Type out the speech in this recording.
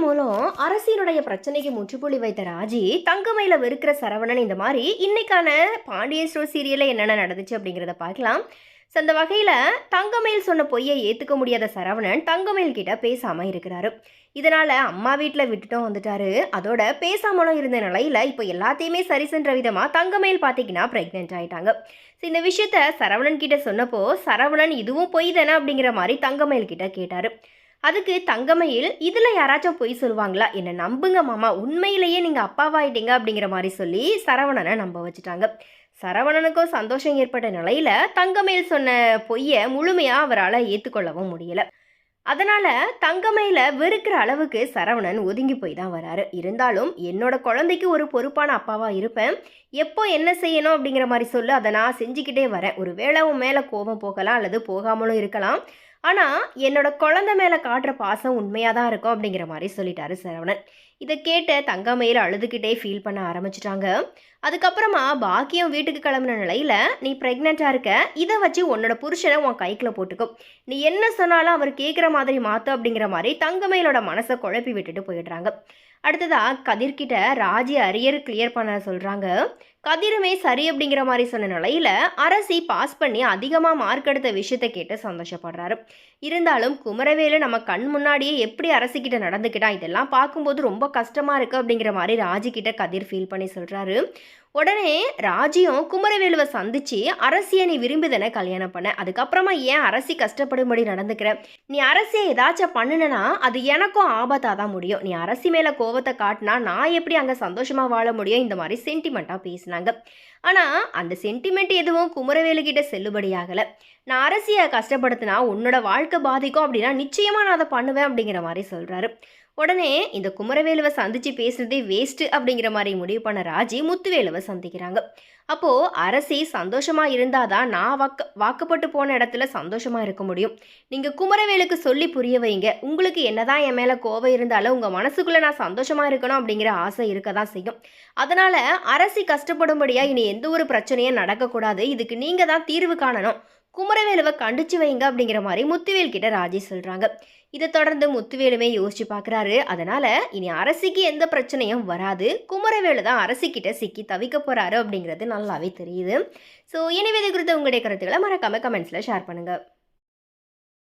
மூலம் அரசியலுடைய பிரச்சனைக்கு முற்றுப்புள்ளி வைத்த ராஜி தங்கமயில வெறுக்கிற சரவணன் இந்த மாதிரி இன்னைக்கான பாண்டியன் ஸ்டோர் சீரியல்ல என்னென்ன நடந்துச்சு அப்படிங்கிறத பார்க்கலாம். ஸோ அந்த வகையில் தங்கமயில் சொன்ன பொய்யை ஏற்றுக்க முடியாத சரவணன் தங்கமயில் கிட்ட பேசாமல் இருக்கிறாரு. இதனால் அம்மா வீட்டில் விட்டுட்டும் வந்துட்டாரு. அதோட பேசாமலும் இருந்த நிலையில் இப்போ எல்லாத்தையுமே சரி சென்ற விதமாக தங்கமயில் பார்த்தீங்கன்னா ப்ரெக்னென்ட் ஆகிட்டாங்க. ஸோ இந்த விஷயத்த சரவணன் கிட்ட சொன்னப்போ சரவணன் இதுவும் பொய் தானே அப்படிங்கிற மாதிரி தங்கமயில் கிட்ட கேட்டார். அதுக்கு தங்கமயில் இதில் யாராச்சும் பொய் சொல்லுவாங்களா, என்னை நம்புங்க மாமா, உண்மையிலேயே நீங்கள் அப்பாவாயிட்டீங்க அப்படிங்கிற மாதிரி சொல்லி சரவணனை நம்ப வச்சுட்டாங்க. சரவணனுக்கும் சந்தோஷம் ஏற்பட்ட நிலையில் தங்கமயில் சொன்ன பொய்யை முழுமையாக அவரால் ஏற்றுக்கொள்ளவும் முடியலை. அதனால் தங்கமயில வெறுக்கிற அளவுக்கு சரவணன் ஒதுங்கி போய் தான் வராரு. இருந்தாலும் என்னோட குழந்தைக்கு ஒரு பொறுப்பான அப்பாவாக இருப்பேன், எப்போ என்ன செய்யணும் அப்படிங்கிற மாதிரி சொல்லு, அதை நான் செஞ்சுக்கிட்டே வரேன். ஒரு வேளை உன் மேலே கோபம் போகலாம் அல்லது போகாமலும் இருக்கலாம், ஆனால் என்னோட குழந்தை மேலே காட்டுற பாசம் உண்மையாக தான் இருக்கும் அப்படிங்கிற மாதிரி சொல்லிட்டாரு சரவணன். இதை கேட்டு தங்கமயில் அழுதுகிட்டே ஃபீல் பண்ண ஆரம்பிச்சிட்டாங்க. அதுக்கப்புறமா பாக்கியம் வீட்டுக்கு கிளம்புன நிலையில், நீ ப்ரெக்னெண்ட்டாக இருக்க, இதை வச்சு உன்னோட புருஷனை உன் கைக்குள்ள போட்டுக்கும், நீ என்ன சொன்னாலும் அவர் கேட்குற மாதிரி மாற்று அப்படிங்கிற மாதிரி தங்கமயிலோட மனசை குழப்பி விட்டுட்டு போயிடுறாங்க. அடுத்ததாக கதிர்கிட்ட ராஜி அரியர் கிளியர் பண்ண சொல்கிறாங்க. கதிருமே சரி அப்படிங்கிற மாதிரி சொன்ன நிலையில் அரசி பாஸ் பண்ணி அதிகமாக மார்க் எடுத்த விஷயத்தை கேட்டு சந்தோஷப்படுறாரு. இருந்தாலும் குமரவேலு நம்ம கண் முன்னாடியே எப்படி அரசிக்கிட்ட நடந்துக்கிட்டா, இதெல்லாம் பார்க்கும்போது ரொம்ப கஷ்டமாக இருக்குது அப்படிங்கிற மாதிரி ராஜிக்கிட்ட கதிர் ஃபீல் பண்ணி சொல்கிறாரு. உடனே ராஜியும் குமரவேலுவை சந்திச்சு, அரசியை நீ விரும்பிதானே கல்யாணம் பண்ண, அதுக்கப்புறமா ஏன் அரசி கஷ்டப்படும்படி நடந்துக்கிற, நீ அரசியை ஏதாச்சும் பண்ணுனா அது எனக்கும் ஆபத்தாக தான் முடியும், நீ அரசி மேலே கோவத்தை காட்டினா நான் எப்படி அங்கே சந்தோஷமாக வாழ முடியும், இந்த மாதிரி சென்டிமெண்ட்டாக பேசினாங்க. ஆனால் அந்த சென்டிமெண்ட் எதுவும் குமரவேலுக்கிட்ட செல்லுபடியாகலை. நான் அரசியை கஷ்டப்படுத்தினா உன்னோட வாழ்க்கை பாதிக்கும், அப்படின்னா நிச்சயமாக நான் அதை பண்ணுவேன் அப்படிங்கிற மாதிரி சொல்கிறாரு. உடனே இந்த குமரவேலுவை சந்திச்சு பேசுறதே வேஸ்ட்டு அப்படிங்கிற மாதிரி முடிவு பண்ண ராஜி முத்துவேலுவை சந்திக்கிறாங்க. அப்போது அரசி சந்தோஷமாக இருந்தாதான் நான் வாக்கப்பட்டு போன இடத்துல சந்தோஷமாக இருக்க முடியும். நீங்கள் குமரவேலுக்கு சொல்லி புரிய வைங்க, உங்களுக்கு என்னதான் என் மேலே கோபம் இருந்தாலும் உங்கள் மனசுக்குள்ளே நான் சந்தோஷமாக இருக்கணும் அப்படிங்கிற ஆசை இருக்க தான் செய்யும். அதனால் அரசி கஷ்டப்படும்படியாக இனி எந்த ஒரு பிரச்சனையும் நடக்கக்கூடாது, இதுக்கு நீங்கள் தான் தீர்வு காணணும், குமரவேலுவை கண்டிச்சு வைங்க அப்படிங்கிற மாதிரி முத்துவேல் கிட்ட ராஜி சொல்கிறாங்க. இதை தொடர்ந்து முத்துவேலுமே யோசிச்சு பார்க்குறாரு. அதனால் இனி அரசிக்கு எந்த பிரச்சனையும் வராது, குமரவேலு தான் அரசிக்கிட்ட சிக்கி தவிக்க போகிறாரு அப்படிங்கிறது நல்லாவே தெரியுது. ஸோ எனவே இது குறித்து உங்களுடைய கருத்துக்களை மறக்காம கமெண்ட்ஸில் ஷேர் பண்ணுங்கள்.